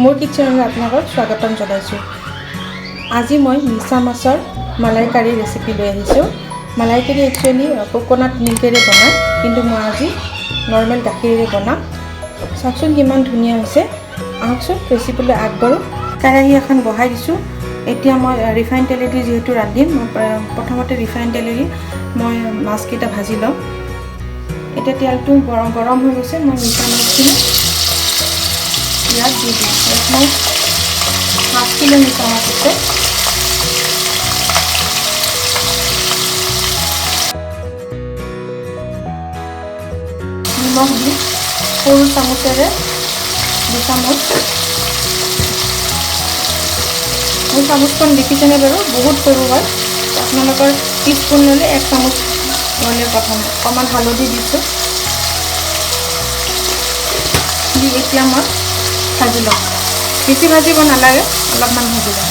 মোৰ কিচেনলৈ আপোনালোকক স্বাগতম জনাইছোঁ। আজি মই মিছা মাছৰ মালাইকাৰী ৰেচিপি লৈ আহিছোঁ। মালাইকাৰী একচুৱেলি কোকোনাট মিল্কেৰে বনায়, কিন্তু মই আজি নৰ্মেল গাখীৰেৰে বনাম। চাওকচোন কিমান ধুনীয়া হৈছে। আহকচোন ৰেচিপিলৈ আগবাঢ়োঁ। কেৰাহী এখন বহাই দিছোঁ। এতিয়া মই ৰিফাইন তেলেদি যিহেতু ৰান্ধিম, মই প্ৰথমতে ৰিফাইন তেলেদি মই মাছকেইটা ভাজি ল'ম। এতিয়া তেলটো গৰম হৈ গৈছে। মই মিছা মাছখিনি ইয়াত দি দিম। ইয়াত মই 5 কিলো মিছা মাছ আছে। নিমখ দি সৰু চামুচেৰে 2 চামুচ। মোৰ চামুচখন দেখিছেনে বাৰু? বহুত সৰু হয়। আপোনালোকৰ টিস্পুন ল'লে 1 চামুচ ল'লে প্ৰথম অকণমান হালধি দিছোঁ। দি এতিয়া মই ভাজি ল'ম। বেছি ভাজিব নালাগে, অলপমান ভাজি ল'ম।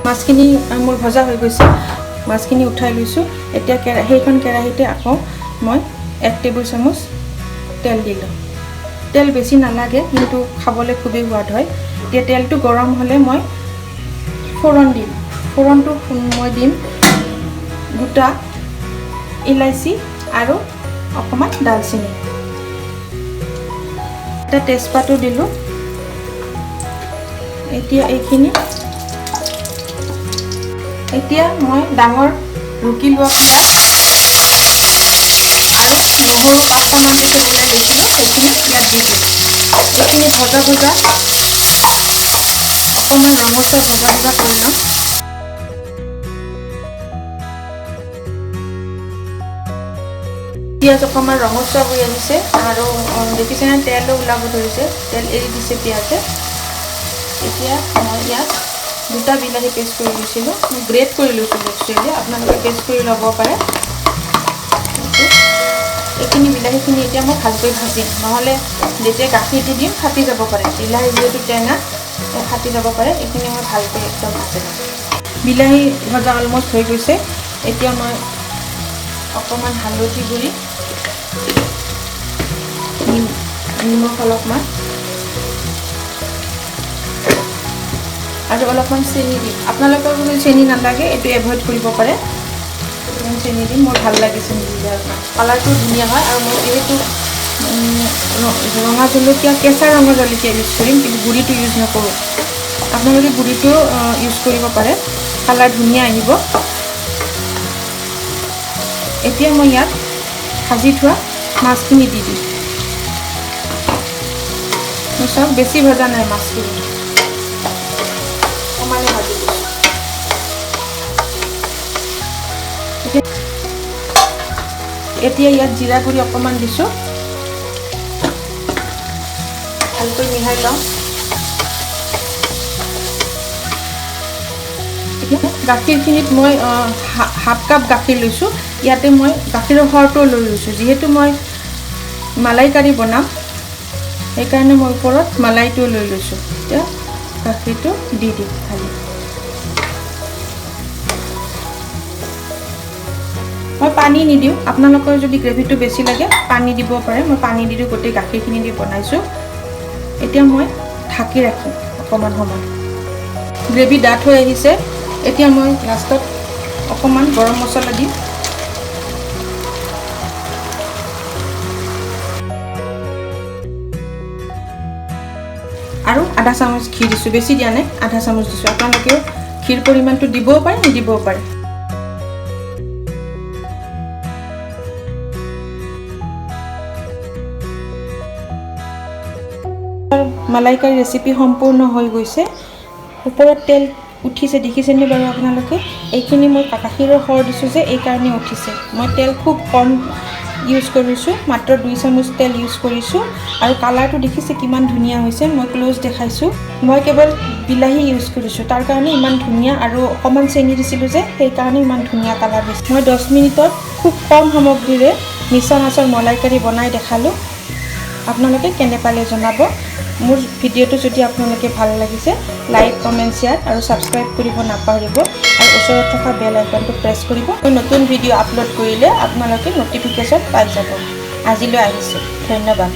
মাছখিনি মোৰ ভজা হৈ গৈছে। মাছখিনি উঠাই লৈছোঁ। এতিয়া সেইখন কেৰাহীতে আকৌ মই 1 টেবুল চামুচ তেল দিলোঁ। তেল বেছি নালাগে, কিন্তু খাবলৈ খুবেই সোৱাদ হয়। এতিয়া তেলটো গৰম হ'লে মই ফোৰণ দিম। ফোৰণটো মই দিম 2টা ইলাচি আৰু অকণমান ডালচেনি। এটা তেজপাতো দিলোঁ। এতিয়া মই ডাঙৰ ৰুকি লোৱা পিঁয়াজ আৰু নহৰু 5টামান পিছত ওলাই লৈছিলোঁ, সেইখিনি ইয়াত দি দিম। এইখিনি ভজা অকণমান ৰঙচুৱা ভজা কৰি ল'ম। পিঁয়াজ অকণমান ৰঙচুৱা হৈ আহিছে আৰু দেখিছেনে তেলো ওলাব ধৰিছে, তেল এৰি দিছে পিঁয়াজে। এতিয়া মই ইয়াত 2টা বিলাহী পেষ্ট কৰি লৈছিলোঁ। মই গ্ৰেট কৰি লৈছিলোঁ একচুৱেলি, আপোনালোকে পেষ্ট কৰি ল'ব পাৰে। এইখিনি বিলাহীখিনি এতিয়া মই ভালকৈ ভাজিম, নহ'লে যেতিয়া গাখীৰ দি দিম ফাটি যাব পাৰে। বিলাহী যিহেতু টেঙা, ফাটি যাব পাৰে। এইখিনি মই ভালকৈ একদম ভাজি ল'ম। বিলাহী ভজা অলমষ্ট হৈ গৈছে। এতিয়া মই অকণমান হালধি গুড়ি, নিমখ অলপমান আৰু অলপমান চেনি দিম। আপোনালোকৰ যদি চেনি নালাগে এইটো এভইড কৰিব পাৰে। চেনি দিম, মোৰ ভাল লাগিছে নিদিলে। কালাৰটো ধুনীয়া হয়। আৰু মই যিহেতু ৰঙা জলকীয়া, কেঁচা ৰঙা জলকীয়া ইউজ কৰিম, কিন্তু গুড়িটো ইউজ নকৰোঁ। আপোনালোকে গুড়িটো ইউজ কৰিব পাৰে, কালাৰ ধুনীয়া আহিব। এতিয়া মই ইয়াত ভাজি থোৱা মাছখিনি দি দিম। চাওক বেছি ভজা নাই মাছখিনি, অকণমানে ভাজি দিছোঁ। এতিয়া ইয়াত জিৰা গুড়ি অকণমান দিছোঁ। ভালকৈ মিলাই লওঁ। এতিয়া গাখীৰখিনিত মই হাফ কাপ গাখীৰ লৈছোঁ। ইয়াতে মই গাখীৰৰ সৰটো লৈ লৈছোঁ। যিহেতু মই মালাইকাৰী বনাম, সেইকাৰণে মই ওপৰত মালাইটো লৈ লৈছোঁ। এতিয়া গাখীৰটো দি দিম খালি। মই পানী নিদিওঁ। আপোনালোকৰ যদি গ্ৰেভিটো বেছি লাগে পানী দিব পাৰে। মই পানী দি দিওঁ, গোটেই গাখীৰখিনি দি বনাইছোঁ। এতিয়া মই ঢাকি ৰাখিম অকণমান সময়। গ্ৰেভি ডাঠ হৈ আহিছে। এতিয়া মই লাষ্টত অকণমান গৰম মছলা দিম। আৰু আধা চামুচ ঘি দিছোঁ। বেছি দিয়া নাই, আধা চামুচ দিছোঁ। আপোনালোকেও ঘিৰ পৰিমাণটো দিবও পাৰে, নিদিবও পাৰে। মালাইকাৰী ৰেচিপি সম্পূৰ্ণ হৈ গৈছে। ওপৰত তেল উঠিছে, দেখিছেনে বাৰু আপোনালোকে? এইখিনি মই গাখীৰৰ সৰ দিছোঁ যে, এইকাৰণে উঠিছে। মই তেল খুব কম ইউজ কৰিছোঁ, মাত্ৰ 2 চামুচ তেল ইউজ কৰিছোঁ। আৰু কালাৰটো দেখিছে কিমান ধুনীয়া হৈছে। মই ক্ল'জ দেখাইছোঁ। মই কেৱল বিলাহী ইউজ কৰিছোঁ, তাৰ কাৰণে ইমান ধুনীয়া। আৰু অকণমান চেনি দিছিলোঁ যে, সেইকাৰণে ইমান ধুনীয়া কালাৰ হৈছে। মই 10 মিনিটত খুব কম সামগ্ৰীৰে মিছা মাছৰ মালাইকাৰী বনাই দেখালোঁ। আপোনালোকে কেনে পালে জনাব। মোৰ ভিডিঅ'টো যদি আপোনালোকে ভাল লাগিছে, লাইক, কমেণ্ট, শ্বেয়াৰ আৰু ছাবস্ক্ৰাইব কৰিব নাপাহৰিব। আৰু ওচৰত থকা বেল আইকনটো প্ৰেছ কৰিব। মই নতুন ভিডিঅ' আপলোড কৰিলে আপোনালোকে ন'টিফিকেশ্যন পাই যাব। আজিলৈ আহিছোঁ, ধন্যবাদ।